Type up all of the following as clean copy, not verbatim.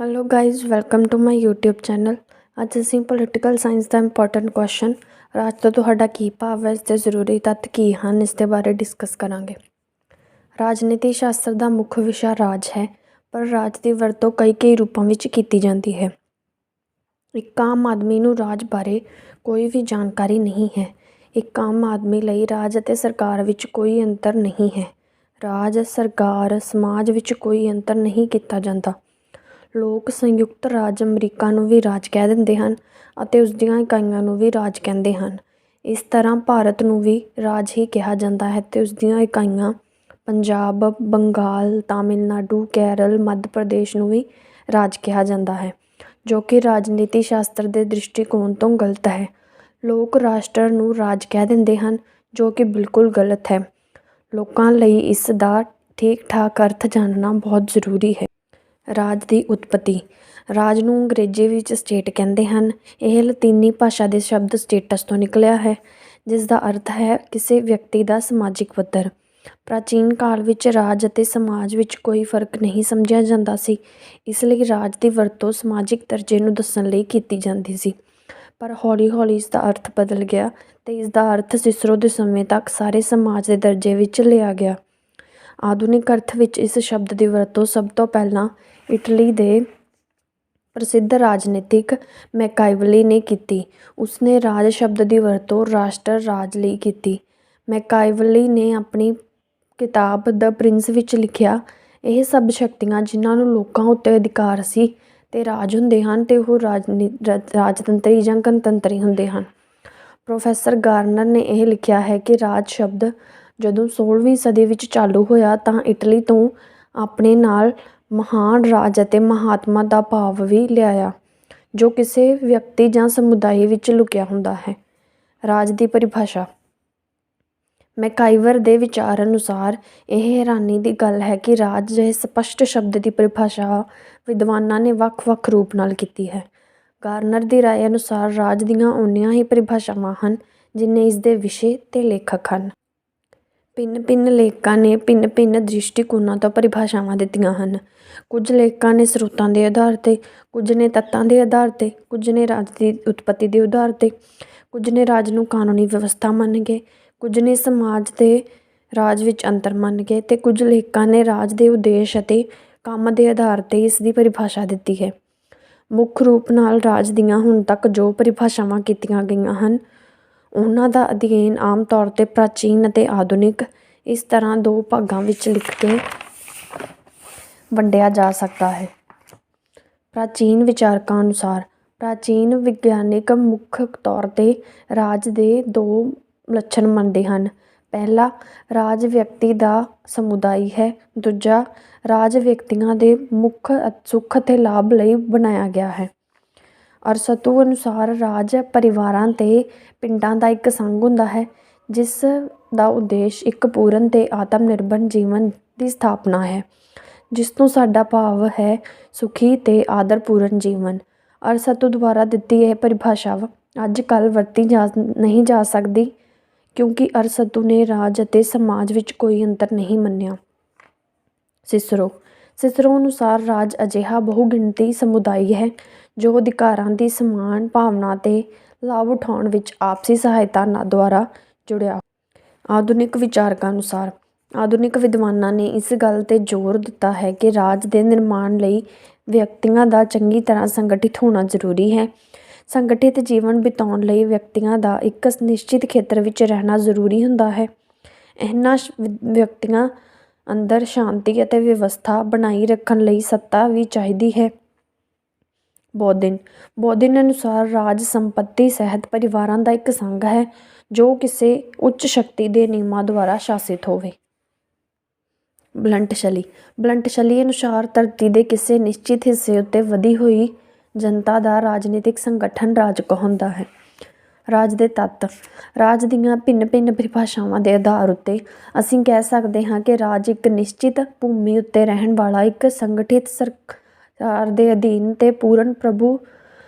Hello guys, welcome to my YouTube channel. ਅੱਜ ਅਸੀਂ political science ਦਾ ਇੰਪੋਰਟੈਂਟ ਕੁਐਸਚਨ ਰਾਜ ਤੋਂ ਤੁਹਾਡਾ ਕੀ ਭਾਵ ਹੈ, ਇਸ ਦੇ ਜ਼ਰੂਰੀ ਤੱਤ ਕੀ ਹਨ, ਇਸ ਦੇ ਬਾਰੇ ਡਿਸਕਸ ਕਰਾਂਗੇ। ਰਾਜਨੀਤੀ ਸ਼ਾਸਤਰ ਦਾ ਮੁੱਖ ਵਿਸ਼ਾ ਰਾਜ ਹੈ, ਪਰ ਰਾਜ ਦੀ ਵਰਤੋਂ ਕਈ ਰੂਪਾਂ ਵਿੱਚ ਕੀਤੀ ਜਾਂਦੀ ਹੈ। ਇੱਕ ਆਮ ਆਦਮੀ ਨੂੰ ਰਾਜ ਬਾਰੇ ਕੋਈ ਵੀ ਜਾਣਕਾਰੀ ਨਹੀਂ ਹੈ। ਇੱਕ ਆਮ ਆਦਮੀ ਲਈ ਰਾਜ ਅਤੇ ਸਰਕਾਰ ਵਿੱਚ ਕੋਈ ਅੰਤਰ ਨਹੀਂ ਹੈ। ਰਾਜ, ਸਰਕਾਰ, ਸਮਾਜ ਵਿੱਚ ਕੋਈ ਅੰਤਰ ਨਹੀਂ ਕੀਤਾ ਜਾਂਦਾ। ਲੋਕ ਸੰਯੁਕਤ ਰਾਜ ਅਮਰੀਕਾ ਨੂੰ ਵੀ ਰਾਜ ਕਹਿ ਦਿੰਦੇ ਹਨ ਅਤੇ ਉਸ ਦੀਆਂ ਇਕਾਈਆਂ ਨੂੰ ਵੀ ਰਾਜ ਕਹਿੰਦੇ ਹਨ। ਇਸ ਤਰ੍ਹਾਂ ਭਾਰਤ ਨੂੰ ਵੀ ਰਾਜ ਹੀ ਕਿਹਾ ਜਾਂਦਾ ਹੈ ਅਤੇ ਉਸ ਦੀਆਂ ਇਕਾਈਆਂ ਪੰਜਾਬ, ਬੰਗਾਲ, ਤਾਮਿਲਨਾਡੂ, ਕੇਰਲ, ਮੱਧ ਪ੍ਰਦੇਸ਼ ਨੂੰ ਵੀ ਰਾਜ ਕਿਹਾ ਜਾਂਦਾ ਹੈ, ਜੋ ਕਿ ਰਾਜਨੀਤੀ ਸ਼ਾਸਤਰ ਦੇ ਦ੍ਰਿਸ਼ਟੀਕੋਣ ਤੋਂ ਗਲਤ ਹੈ। ਲੋਕ ਰਾਸ਼ਟਰ ਨੂੰ ਰਾਜ ਕਹਿ ਦਿੰਦੇ ਹਨ, ਜੋ ਕਿ ਬਿਲਕੁਲ ਗਲਤ ਹੈ। ਲੋਕਾਂ ਲਈ ਇਸ ਦਾ ਠੀਕ ਠਾਕ ਅਰਥ ਜਾਣਨਾ ਬਹੁਤ ਜ਼ਰੂਰੀ ਹੈ। ਰਾਜ ਦੀ ਉਤਪਤੀ। ਰਾਜ ਨੂੰ ਅੰਗਰੇਜ਼ੀ ਵਿੱਚ ਸਟੇਟ ਕਹਿੰਦੇ ਹਨ। ਇਹ ਲਾਤੀਨੀ ਭਾਸ਼ਾ ਦੇ ਸ਼ਬਦ ਸਟੇਟਸ ਤੋਂ ਨਿਕਲਿਆ ਹੈ, ਜਿਸ ਦਾ ਅਰਥ ਹੈ ਕਿਸੇ ਵਿਅਕਤੀ ਦਾ ਸਮਾਜਿਕ ਪੱਧਰ। ਪ੍ਰਾਚੀਨ ਕਾਲ ਵਿੱਚ ਰਾਜ ਅਤੇ ਸਮਾਜ ਵਿੱਚ ਕੋਈ ਫਰਕ ਨਹੀਂ ਸਮਝਿਆ ਜਾਂਦਾ ਸੀ, ਇਸ ਲਈ ਰਾਜ ਦੀ ਵਰਤੋਂ ਸਮਾਜਿਕ ਦਰਜੇ ਨੂੰ ਦੱਸਣ ਲਈ ਕੀਤੀ ਜਾਂਦੀ ਸੀ। ਪਰ ਹੌਲੀ ਹੌਲੀ ਇਸ ਦਾ ਅਰਥ ਬਦਲ ਗਿਆ ਅਤੇ ਇਸ ਦਾ ਅਰਥ ਸਿਸਰੋ ਦੇ ਸਮੇਂ ਤੱਕ ਸਾਰੇ ਸਮਾਜ ਦੇ ਦਰਜੇ ਵਿੱਚ ਲਿਆ ਗਿਆ। ਆਧੁਨਿਕ ਅਰਥ ਵਿੱਚ ਇਸ ਸ਼ਬਦ ਦੀ ਵਰਤੋਂ ਸਭ ਤੋਂ ਪਹਿਲਾਂ ਇਟਲੀ ਦੇ ਪ੍ਰਸਿੱਧ ਰਾਜਨੀਤਿਕ ਮੈਕਾਈਵਲੀ ਨੇ ਕੀਤੀ। ਉਸਨੇ ਰਾਜ ਸ਼ਬਦ ਦੀ ਵਰਤੋਂ ਰਾਸ਼ਟਰ ਰਾਜ ਲਈ ਕੀਤੀ। ਮੈਕਾਈਵਲੀ ਨੇ ਆਪਣੀ ਕਿਤਾਬ ਦ ਪ੍ਰਿੰਸ ਵਿੱਚ ਲਿਖਿਆ, ਇਹ ਸਭ ਸ਼ਕਤੀਆਂ ਜਿਨ੍ਹਾਂ ਨੂੰ ਲੋਕਾਂ ਉੱਤੇ ਅਧਿਕਾਰ ਸੀ ਅਤੇ ਰਾਜ ਹੁੰਦੇ ਹਨ ਅਤੇ ਉਹ ਰਾਜਤੰਤਰੀ ਜਾਂ ਗਣਤੰਤਰੀ ਹੁੰਦੇ ਹਨ। ਪ੍ਰੋਫੈਸਰ ਗਾਰਨਰ ਨੇ ਇਹ ਲਿਖਿਆ ਹੈ ਕਿ ਰਾਜ ਸ਼ਬਦ ਜਦੋਂ 16ਵੀਂ ਸਦੀ ਵਿੱਚ ਚਾਲੂ ਹੋਇਆ ਤਾਂ ਇਟਲੀ ਤੋਂ ਆਪਣੇ ਨਾਲ ਮਹਾਨ ਰਾਜ ਅਤੇ ਮਹਾਤਮਾ ਦਾ ਭਾਵ ਵੀ ਲਿਆਇਆ, ਜੋ ਕਿਸੇ ਵਿਅਕਤੀ ਜਾਂ ਸਮੁਦਾਇ ਵਿੱਚ ਲੁਕਿਆ ਹੁੰਦਾ ਹੈ। ਰਾਜ ਦੀ ਪਰਿਭਾਸ਼ਾ। ਮੈਕਾਈਵਰ ਦੇ ਵਿਚਾਰ ਅਨੁਸਾਰ ਇਹ ਹੈਰਾਨੀ ਦੀ ਗੱਲ ਹੈ ਕਿ ਰਾਜ ਜਿਹੇ ਸਪਸ਼ਟ ਸ਼ਬਦ ਦੀ ਪਰਿਭਾਸ਼ਾ ਵਿਦਵਾਨਾਂ ਨੇ ਵੱਖ-ਵੱਖ ਰੂਪ ਨਾਲ ਕੀਤੀ ਹੈ। ਗਾਰਨਰ ਦੀ ਰਾਏ ਅਨੁਸਾਰ ਰਾਜ ਦੀਆਂ ਓਨੀਆਂ ਹੀ ਪਰਿਭਾਸ਼ਾਵਾਂ ਹਨ ਜਿੰਨੇ ਇਸ ਦੇ ਵਿਸ਼ੇ ਅਤੇ ਲੇਖਕ ਹਨ। ਭਿੰਨ ਲੇਖਕਾਂ ਨੇ ਭਿੰਨ ਦ੍ਰਿਸ਼ਟੀਕੋਣਾਂ ਤੋਂ ਪਰਿਭਾਸ਼ਾਵਾਂ ਦਿੱਤੀਆਂ ਹਨ। ਕੁਝ ਲੇਖਕਾਂ ਨੇ ਸਰੋਤਾਂ ਦੇ ਆਧਾਰ 'ਤੇ, ਕੁਝ ਨੇ ਤੱਤਾਂ ਦੇ ਆਧਾਰ 'ਤੇ, ਕੁਝ ਨੇ ਰਾਜ ਦੀ ਉਤਪਤੀ ਦੇ ਆਧਾਰ 'ਤੇ, ਕੁਝ ਨੇ ਰਾਜ ਨੂੰ ਕਾਨੂੰਨੀ ਵਿਵਸਥਾ ਮੰਨ ਕੇ, ਕੁਝ ਨੇ ਸਮਾਜ ਤੇ ਰਾਜ ਵਿੱਚ ਅੰਤਰ ਮੰਨ ਕੇ ਅਤੇ ਕੁਝ ਲੇਖਕਾਂ ਨੇ ਰਾਜ ਦੇ ਉਦੇਸ਼ ਅਤੇ ਕੰਮ ਦੇ ਆਧਾਰ 'ਤੇ ਇਸ ਦੀ ਪਰਿਭਾਸ਼ਾ ਦਿੱਤੀ ਹੈ। ਮੁੱਖ ਰੂਪ ਨਾਲ ਰਾਜ ਦੀਆਂ ਹੁਣ ਤੱਕ ਜੋ ਪਰਿਭਾਸ਼ਾਵਾਂ ਕੀਤੀਆਂ ਗਈਆਂ ਹਨ, ਉਹਨਾਂ ਦਾ ਅਧਿਐਨ ਆਮ ਤੌਰ 'ਤੇ ਪ੍ਰਾਚੀਨ ਅਤੇ ਆਧੁਨਿਕ ਇਸ ਤਰ੍ਹਾਂ ਦੋ ਭਾਗਾਂ ਵਿੱਚ ਲਿਖ ਕੇ ਵੰਡਿਆ ਜਾ ਸਕਦਾ ਹੈ। ਪ੍ਰਾਚੀਨ ਵਿਚਾਰਕਾਂ ਅਨੁਸਾਰ ਪ੍ਰਾਚੀਨ ਵਿਗਿਆਨਿਕ ਮੁੱਖ ਤੌਰ 'ਤੇ ਰਾਜ ਦੇ ਦੋ ਲੱਛਣ ਮੰਨਦੇ ਹਨ। ਪਹਿਲਾ, ਰਾਜ ਵਿਅਕਤੀ ਦਾ ਸਮੁਦਾਇ ਹੈ। ਦੂਜਾ, ਰਾਜ ਵਿਅਕਤੀਆਂ ਦੇ ਮੁੱਖ ਸੁੱਖ ਅਤੇ ਲਾਭ ਲਈ ਬਣਾਇਆ ਗਿਆ ਹੈ। ਅਰਸਤੂ ਅਨੁਸਾਰ ਰਾਜ ਪਰਿਵਾਰਾਂ ਤੇ ਪਿੰਡਾਂ ਦਾ ਇੱਕ ਸੰਘ ਹੁੰਦਾ ਹੈ, ਜਿਸ ਦਾ ਉਦੇਸ਼ ਇੱਕ ਪੂਰਨ ਤੇ ਆਤਮ ਨਿਰਭਰ ਜੀਵਨ ਦੀ ਸਥਾਪਨਾ ਹੈ, ਜਿਸ ਤੋਂ ਸਾਡਾ ਭਾਵ ਹੈ ਸੁਖੀ ਤੇ ਆਦਰਪੂਰਨ ਜੀਵਨ। ਅਰਸਤੂ ਦੁਆਰਾ ਦਿੱਤੀ ਇਹ ਪਰਿਭਾਸ਼ਾ ਅੱਜ ਕੱਲ੍ਹ ਵਰਤੀ ਨਹੀਂ ਜਾ ਸਕਦੀ, ਕਿਉਂਕਿ ਅਰਸਤੂ ਨੇ ਰਾਜ ਅਤੇ ਸਮਾਜ ਵਿੱਚ ਕੋਈ ਅੰਤਰ ਨਹੀਂ ਮੰਨਿਆ। ਸਿਸਰੋ ਅਨੁਸਾਰ ਰਾਜ ਅਜਿਹਾ ਬਹੁਗਿਣਤੀ ਸਮੁਦਾਇ ਹੈ ਜੋ ਅਧਿਕਾਰਾਂ ਦੀ ਸਮਾਨ ਭਾਵਨਾ ਤੇ ਲਾਭ ਉਠਾਉਣ ਵਿੱਚ ਆਪਸੀ ਸਹਾਇਤਾ ਦੁਆਰਾ ਜੁੜਿਆ। ਆਧੁਨਿਕ ਵਿਚਾਰਕਾਂ ਅਨੁਸਾਰ ਆਧੁਨਿਕ ਵਿਦਵਾਨਾਂ ਨੇ ਇਸ ਗੱਲ 'ਤੇ ਜ਼ੋਰ ਦਿੱਤਾ ਹੈ ਕਿ ਰਾਜ ਦੇ ਨਿਰਮਾਣ ਲਈ ਵਿਅਕਤੀਆਂ ਦਾ ਚੰਗੀ ਤਰ੍ਹਾਂ ਸੰਗਠਿਤ ਹੋਣਾ ਜ਼ਰੂਰੀ ਹੈ। ਸੰਗਠਿਤ ਜੀਵਨ ਬਿਤਾਉਣ ਲਈ ਵਿਅਕਤੀਆਂ ਦਾ ਇੱਕ ਨਿਸ਼ਚਿਤ ਖੇਤਰ ਵਿੱਚ ਰਹਿਣਾ ਜ਼ਰੂਰੀ ਹੁੰਦਾ ਹੈ। ਇਹਨਾਂ ਵਿਅਕਤੀਆਂ ਅੰਦਰ ਸ਼ਾਂਤੀ ਅਤੇ ਵਿਵਸਥਾ ਬਣਾਈ ਰੱਖਣ ਲਈ ਸੱਤਾ ਵੀ ਚਾਹੀਦੀ ਹੈ। ਬੌਧਿਨ ਅਨੁਸਾਰ ਰਾਜ ਸੰਪੱਤੀ ਸਹਿਤ ਪਰਿਵਾਰਾਂ ਦਾ ਇੱਕ ਸੰਘ ਹੈ ਜੋ ਕਿਸੇ ਉੱਚ ਸ਼ਕਤੀ ਦੇ ਨਿਯਮਾਂ ਦੁਆਰਾ ਸ਼ਾਸਿਤ ਹੋਵੇ। ਬਲੰਟਸ਼ਲੀ ਅਨੁਸਾਰ ਧਰਤੀ ਦੇ ਕਿਸੇ ਨਿਸ਼ਚਿਤ ਹਿੱਸੇ ਉੱਤੇ ਵਧੀ ਹੋਈ ਜਨਤਾ ਦਾ ਰਾਜਨੀਤਿਕ ਸੰਗਠਨ ਰਾਜ ਕਹਾਉਂਦਾ ਹੈ। ਰਾਜ ਦੇ ਤੱਤ। ਰਾਜ ਦੀਆਂ ਭਿੰਨ ਪਰਿਭਾਸ਼ਾਵਾਂ ਦੇ ਆਧਾਰ ਉੱਤੇ ਅਸੀਂ ਕਹਿ ਸਕਦੇ ਹਾਂ ਕਿ ਰਾਜ ਇੱਕ ਨਿਸ਼ਚਿਤ ਭੂਮੀ ਉੱਤੇ ਰਹਿਣ ਵਾਲਾ ਇੱਕ ਸੰਗਠਿਤ ਸਰਕਾਰ ਦੇ ਅਧੀਨ ਤੇ ਪੂਰਨ ਪ੍ਰਭੂ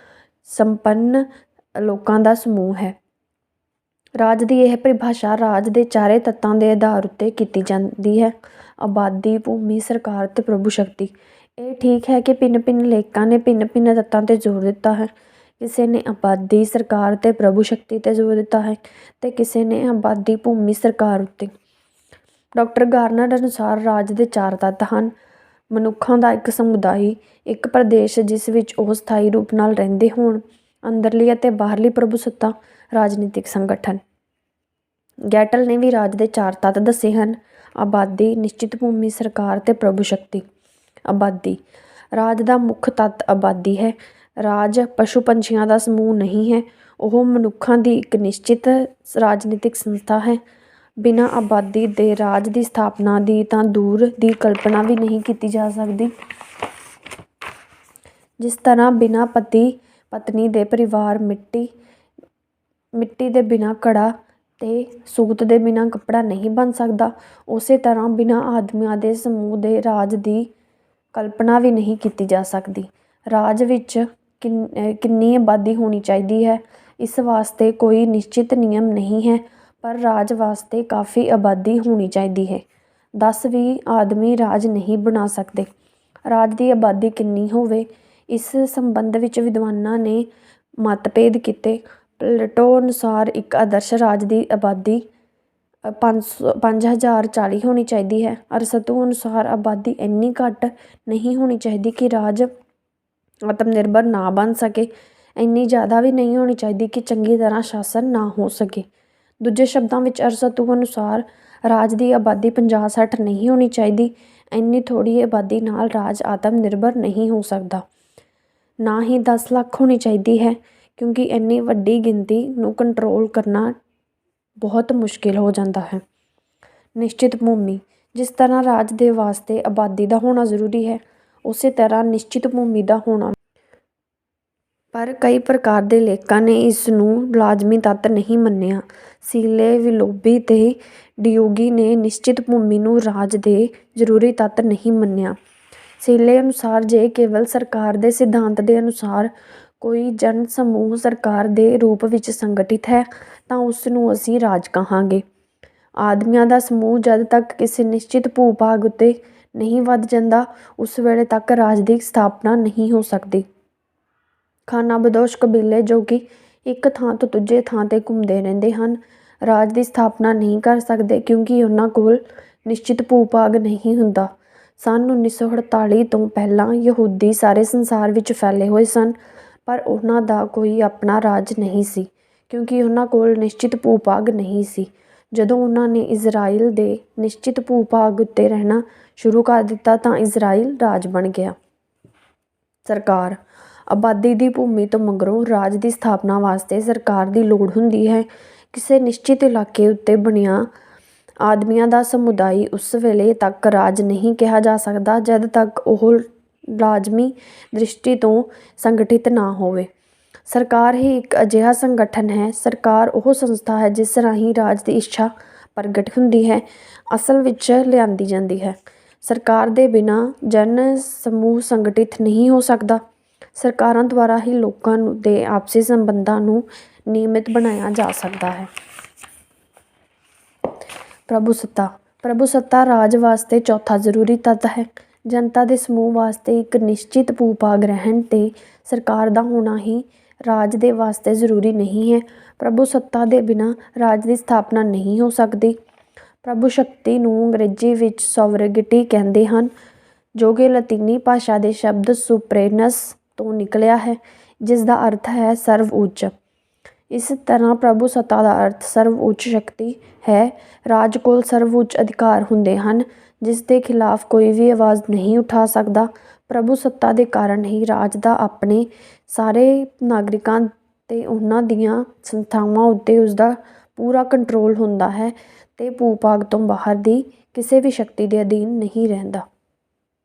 ਸੰਪੰਨ ਲੋਕਾਂ ਦਾ ਸਮੂਹ ਹੈ। ਰਾਜ ਦੀ ਇਹ ਪਰਿਭਾਸ਼ਾ ਰਾਜ ਦੇ ਚਾਰੇ ਤੱਤਾਂ ਦੇ ਆਧਾਰ ਉੱਤੇ ਕੀਤੀ ਜਾਂਦੀ ਹੈ। ਆਬਾਦੀ, ਭੂਮੀ, ਸਰਕਾਰ ਤੇ ਪ੍ਰਭੂ ਸ਼ਕਤੀ। ਇਹ ਠੀਕ ਹੈ ਕਿ ਭਿੰਨ-ਭਿੰਨ ਲੇਖਕਾਂ ਨੇ ਭਿੰਨ-ਭਿੰਨ ਤੱਤਾਂ 'ਤੇ ਜ਼ੋਰ ਦਿੱਤਾ ਹੈ। ਕਿਸੇ ਨੇ ਆਬਾਦੀ, ਸਰਕਾਰ ਤੇ ਪ੍ਰਭੂ ਸ਼ਕਤੀ 'ਤੇ ਜ਼ੋਰ ਦਿੱਤਾ ਹੈ ਤੇ ਕਿਸੇ ਨੇ ਆਬਾਦੀ, ਭੂਮੀ, ਸਰਕਾਰ ਉੱਤੇ। ਡਾਕਟਰ ਗਾਰਨਰ ਅਨੁਸਾਰ ਰਾਜ ਦੇ 4 ਤੱਤ ਹਨ: ਮਨੁੱਖਾਂ ਦਾ ਇੱਕ ਸਮੁਦਾਇ, ਇੱਕ ਪ੍ਰਦੇਸ਼ ਜਿਸ ਵਿੱਚ ਉਹ ਸਥਾਈ ਰੂਪ ਨਾਲ ਰਹਿੰਦੇ ਹੋਣ, ਅੰਦਰਲੀ ਅਤੇ ਬਾਹਰਲੀ ਪ੍ਰਭੂਸੱਤਾ, ਰਾਜਨੀਤਿਕ ਸੰਗਠਨ। ਗੈਟਲ ਨੇ ਵੀ ਰਾਜ ਦੇ 4 ਤੱਤ ਦੱਸੇ ਹਨ: ਆਬਾਦੀ, ਨਿਸ਼ਚਿਤ ਭੂਮੀ, ਸਰਕਾਰ ਤੇ ਪ੍ਰਭੂ ਸ਼ਕਤੀ। ਆਬਾਦੀ। ਰਾਜ ਦਾ ਮੁੱਖ ਤੱਤ ਆਬਾਦੀ ਹੈ। ਰਾਜ ਪਸ਼ੂ ਪੰਛੀਆਂ ਦਾ ਸਮੂਹ ਨਹੀਂ ਹੈ, ਉਹ ਮਨੁੱਖਾਂ ਦੀ ਇੱਕ ਨਿਸ਼ਚਿਤ ਰਾਜਨੀਤਿਕ ਸੰਸਥਾ ਹੈ। ਬਿਨਾਂ ਆਬਾਦੀ ਦੇ ਰਾਜ ਦੀ ਸਥਾਪਨਾ ਦੀ ਤਾਂ ਦੂਰ ਦੀ ਕਲਪਨਾ ਵੀ ਨਹੀਂ ਕੀਤੀ ਜਾ ਸਕਦੀ। ਜਿਸ ਤਰ੍ਹਾਂ ਬਿਨਾਂ ਪਤੀ ਪਤਨੀ ਦੇ ਪਰਿਵਾਰ, ਮਿੱਟੀ ਦੇ ਬਿਨਾਂ ਘੜਾ ਤੇ ਸੂਤ ਦੇ ਬਿਨਾਂ ਕੱਪੜਾ ਨਹੀਂ ਬਣ ਸਕਦਾ, ਉਸੇ ਤਰ੍ਹਾਂ ਬਿਨਾਂ ਆਦਮੀਆਂ ਦੇ ਸਮੂਹ ਦੇ ਰਾਜ ਦੀ ਕਲਪਨਾ ਵੀ ਨਹੀਂ ਕੀਤੀ ਜਾ ਸਕਦੀ। ਰਾਜ ਵਿੱਚ ਕਿੰਨੀ ਆਬਾਦੀ ਹੋਣੀ ਚਾਹੀਦੀ ਹੈ, ਇਸ ਵਾਸਤੇ ਕੋਈ ਨਿਸ਼ਚਿਤ ਨਿਯਮ ਨਹੀਂ ਹੈ, ਪਰ ਰਾਜ ਵਾਸਤੇ ਕਾਫੀ ਆਬਾਦੀ ਹੋਣੀ ਚਾਹੀਦੀ ਹੈ। 10-20 ਆਦਮੀ ਰਾਜ ਨਹੀਂ ਬਣਾ ਸਕਦੇ। ਰਾਜ ਦੀ ਆਬਾਦੀ ਕਿੰਨੀ ਹੋਵੇ, ਇਸ ਸੰਬੰਧ ਵਿੱਚ ਵਿਦਵਾਨਾਂ ਨੇ ਮਤਭੇਦ ਕੀਤੇ। ਪਲੇਟੋ ਅਨੁਸਾਰ ਇੱਕ ਆਦਰਸ਼ ਰਾਜ ਦੀ ਆਬਾਦੀ 5040 ਹੋਣੀ ਚਾਹੀਦੀ ਹੈ। ਅਰਸਤੂ ਅਨੁਸਾਰ ਆਬਾਦੀ ਇੰਨੀ ਘੱਟ ਨਹੀਂ ਹੋਣੀ ਚਾਹੀਦੀ ਕਿ ਰਾਜ ਆਤਮ ਨਿਰਭਰ ਨਾ ਬਣ ਸਕੇ, ਇੰਨੀ ਜ਼ਿਆਦਾ ਵੀ ਨਹੀਂ ਹੋਣੀ ਚਾਹੀਦੀ ਕਿ ਚੰਗੀ ਤਰ੍ਹਾਂ ਸ਼ਾਸਨ ਨਾ ਹੋ ਸਕੇ। ਦੂਜੇ ਸ਼ਬਦਾਂ ਵਿੱਚ ਅਰਸਤੂ ਅਨੁਸਾਰ ਰਾਜ ਦੀ ਆਬਾਦੀ 50-60 ਨਹੀਂ ਹੋਣੀ ਚਾਹੀਦੀ, ਇੰਨੀ ਥੋੜ੍ਹੀ ਆਬਾਦੀ ਨਾਲ ਰਾਜ ਆਤਮ ਨਿਰਭਰ ਨਹੀਂ ਹੋ ਸਕਦਾ। ਨਾ ਹੀ 10 ਲੱਖ ਹੋਣੀ ਚਾਹੀਦੀ ਹੈ, ਕਿਉਂਕਿ ਇੰਨੀ ਵੱਡੀ ਗਿਣਤੀ ਨੂੰ ਕੰਟਰੋਲ ਕਰਨਾ ਬਹੁਤ ਮੁਸ਼ਕਿਲ ਹੋ ਜਾਂਦਾ ਹੈ। ਨਿਸ਼ਚਿਤ ਭੂਮੀ। ਜਿਸ ਤਰ੍ਹਾਂ ਰਾਜ ਦੇ ਵਾਸਤੇ ਆਬਾਦੀ ਦਾ ਹੋਣਾ ਜ਼ਰੂਰੀ ਹੈ, ਉਸੇ ਤਰ੍ਹਾਂ ਨਿਸ਼ਚਿਤ ਭੂਮੀ ਦਾ ਹੋਣਾ। ਪਰ ਕਈ ਪ੍ਰਕਾਰ ਦੇ ਲੇਖਕਾਂ ਨੇ ਇਸ ਨੂੰ ਲਾਜ਼ਮੀ ਤੱਤ ਨਹੀਂ ਮੰਨਿਆ। ਸੀਲੇ, ਵਿਲੋਬੀ ਤੇ ਡਿਊਗੀ ਨੇ ਨਿਸ਼ਚਿਤ ਭੂਮੀ ਨੂੰ ਰਾਜ ਦੇ ਜ਼ਰੂਰੀ ਤੱਤ ਨਹੀਂ ਮੰਨਿਆ। ਸੀਲੇ ਅਨੁਸਾਰ ਜੇ ਕੇਵਲ ਸਰਕਾਰ ਦੇ ਸਿਧਾਂਤ ਦੇ ਅਨੁਸਾਰ ਕੋਈ ਜਨ ਸਮੂਹ ਸਰਕਾਰ ਦੇ ਰੂਪ ਵਿੱਚ ਸੰਗਠਿਤ ਹੈ ਤਾਂ ਉਸ ਨੂੰ ਅਸੀਂ ਰਾਜ ਕਹਾਂਗੇ। ਆਦਮੀਆਂ ਦਾ ਸਮੂਹ ਜਦ ਤੱਕ ਕਿਸੇ ਨਿਸ਼ਚਿਤ ਭੂ-ਭਾਗ ਉੱਤੇ ਨਹੀਂ ਵੱਧ ਜਾਂਦਾ, ਉਸ ਵੇਲੇ ਤੱਕ ਰਾਜ ਦੀ ਸਥਾਪਨਾ ਨਹੀਂ ਹੋ ਸਕਦੀ। ਖਾਨਾਬਦੋਸ਼ ਕਬੀਲੇ ਜੋ ਕਿ ਇੱਕ ਥਾਂ ਤੋਂ ਦੂਜੇ ਥਾਂ 'ਤੇ ਘੁੰਮਦੇ ਰਹਿੰਦੇ ਹਨ, ਰਾਜ ਦੀ ਸਥਾਪਨਾ ਨਹੀਂ ਕਰ ਸਕਦੇ, ਕਿਉਂਕਿ ਉਹਨਾਂ ਕੋਲ ਨਿਸ਼ਚਿਤ ਭੂ-ਭਾਗ ਨਹੀਂ ਹੁੰਦਾ। ਸੰਨ 1948 ਤੋਂ ਪਹਿਲਾਂ ਯਹੂਦੀ ਸਾਰੇ ਸੰਸਾਰ ਵਿੱਚ ਫੈਲੇ ਹੋਏ ਸਨ, ਪਰ ਉਹਨਾਂ ਦਾ ਕੋਈ ਆਪਣਾ ਰਾਜ ਨਹੀਂ ਸੀ, ਕਿਉਂਕਿ ਉਹਨਾਂ ਕੋਲ ਨਿਸ਼ਚਿਤ ਭੂ-ਭਾਗ ਨਹੀਂ ਸੀ। ਜਦੋਂ ਉਹਨਾਂ ਨੇ ਇਜ਼ਰਾਈਲ ਦੇ ਨਿਸ਼ਚਿਤ ਭੂ-ਭਾਗ ਉੱਤੇ ਰਹਿਣਾ ਸ਼ੁਰੂ ਕਰ ਦਿੱਤਾ ਤਾਂ ਇਜ਼ਰਾਈਲ ਰਾਜ ਬਣ ਗਿਆ। ਸਰਕਾਰ। ਆਬਾਦੀ ਦੀ ਭੂਮੀ ਤੋਂ ਮਗਰੋਂ ਰਾਜ ਦੀ ਸਥਾਪਨਾ ਵਾਸਤੇ ਸਰਕਾਰ ਦੀ ਲੋੜ ਹੁੰਦੀ ਹੈ। ਕਿਸੇ ਨਿਸ਼ਚਿਤ ਇਲਾਕੇ ਉੱਤੇ ਬਣਿਆ ਆਦਮੀਆਂ ਦਾ ਸਮੁਦਾਇ ਉਸ ਵੇਲੇ ਤੱਕ ਰਾਜ ਨਹੀਂ ਕਿਹਾ ਜਾ ਸਕਦਾ ਜਦ ਤੱਕ ਉਹ ਲਾਜ਼ਮੀ ਦ੍ਰਿਸ਼ਟੀ ਤੋਂ ਸੰਗਠਿਤ ਨਾ ਹੋਵੇ। ਸਰਕਾਰ ਹੀ ਇੱਕ ਅਜਿਹਾ ਸੰਗਠਨ ਹੈ। ਸਰਕਾਰ ਉਹ ਸੰਸਥਾ ਹੈ ਜਿਸ ਰਾਹੀਂ ਰਾਜ ਦੀ ਇੱਛਾ ਪ੍ਰਗਟ ਹੁੰਦੀ ਹੈ, ਅਸਲ ਵਿੱਚ ਲਿਆਂਦੀ ਜਾਂਦੀ ਹੈ। ਸਰਕਾਰ ਦੇ ਬਿਨਾਂ ਜਨ ਸਮੂਹ ਸੰਗਠਿਤ ਨਹੀਂ ਹੋ ਸਕਦਾ। ਸਰਕਾਰਾਂ ਦੁਆਰਾ ਹੀ ਲੋਕਾਂ ਦੇ ਆਪਸੀ ਸੰਬੰਧਾਂ ਨੂੰ ਨਿਯਮਿਤ ਬਣਾਇਆ ਜਾ ਸਕਦਾ ਹੈ। ਪ੍ਰਭੂਸੱਤਾ। ਪ੍ਰਭੂਸੱਤਾ ਰਾਜ ਵਾਸਤੇ ਚੌਥਾ ਜ਼ਰੂਰੀ ਤੱਤ ਹੈ। ਜਨਤਾ ਦੇ ਸਮੂਹ ਵਾਸਤੇ ਇੱਕ ਨਿਸ਼ਚਿਤ ਭੂ-ਭਾਗ ਰਹਿਣ ਤੇ ਸਰਕਾਰ ਦਾ ਹੋਣਾ ਹੀ ਰਾਜ ਦੇ ਵਾਸਤੇ ਜ਼ਰੂਰੀ ਨਹੀਂ ਹੈ। ਪ੍ਰਭੂਸੱਤਾ ਦੇ ਬਿਨਾਂ ਰਾਜ ਦੀ ਸਥਾਪਨਾ ਨਹੀਂ ਹੋ ਸਕਦੀ। ਪ੍ਰਭੂ ਸ਼ਕਤੀ ਨੂੰ ਅੰਗਰੇਜ਼ੀ ਵਿੱਚ ਸੋਵਰੇਗਿਟੀ ਕਹਿੰਦੇ ਹਨ, ਜੋ ਕਿ ਲਾਤੀਨੀ ਭਾਸ਼ਾ ਦੇ ਸ਼ਬਦ ਸੁਪਰੇਨਸ ਤੋਂ ਨਿਕਲਿਆ ਹੈ, ਜਿਸ ਦਾ ਅਰਥ ਹੈ ਸਰਵ ਉੱਚ। ਇਸ ਤਰ੍ਹਾਂ ਪ੍ਰਭੂਸੱਤਾ ਦਾ ਅਰਥ ਸਰਵ ਉੱਚ ਸ਼ਕਤੀ ਹੈ। ਰਾਜ ਕੋਲ ਸਰਵ ਉੱਚ ਅਧਿਕਾਰ ਹੁੰਦੇ ਹਨ, ਜਿਸ ਦੇ ਖਿਲਾਫ ਕੋਈ ਵੀ ਆਵਾਜ਼ ਨਹੀਂ ਉਠਾ ਸਕਦਾ। ਪ੍ਰਭੂਸੱਤਾ ਦੇ ਕਾਰਨ ਹੀ ਰਾਜ ਦਾ ਆਪਣੇ ਸਾਰੇ ਨਾਗਰਿਕਾਂ ਤੇ ਉਹਨਾਂ ਦੀਆਂ ਸੰਸਥਾਵਾਂ ਉੱਤੇ ਉਸਦਾ ਪੂਰਾ ਕੰਟਰੋਲ ਹੁੰਦਾ ਹੈ ਤੇ ਭੂ-ਭਾਗ ਤੋਂ ਬਾਹਰ ਦੀ ਕਿਸੇ ਵੀ ਸ਼ਕਤੀ ਦੇ ਅਧੀਨ ਨਹੀਂ ਰਹਿੰਦਾ।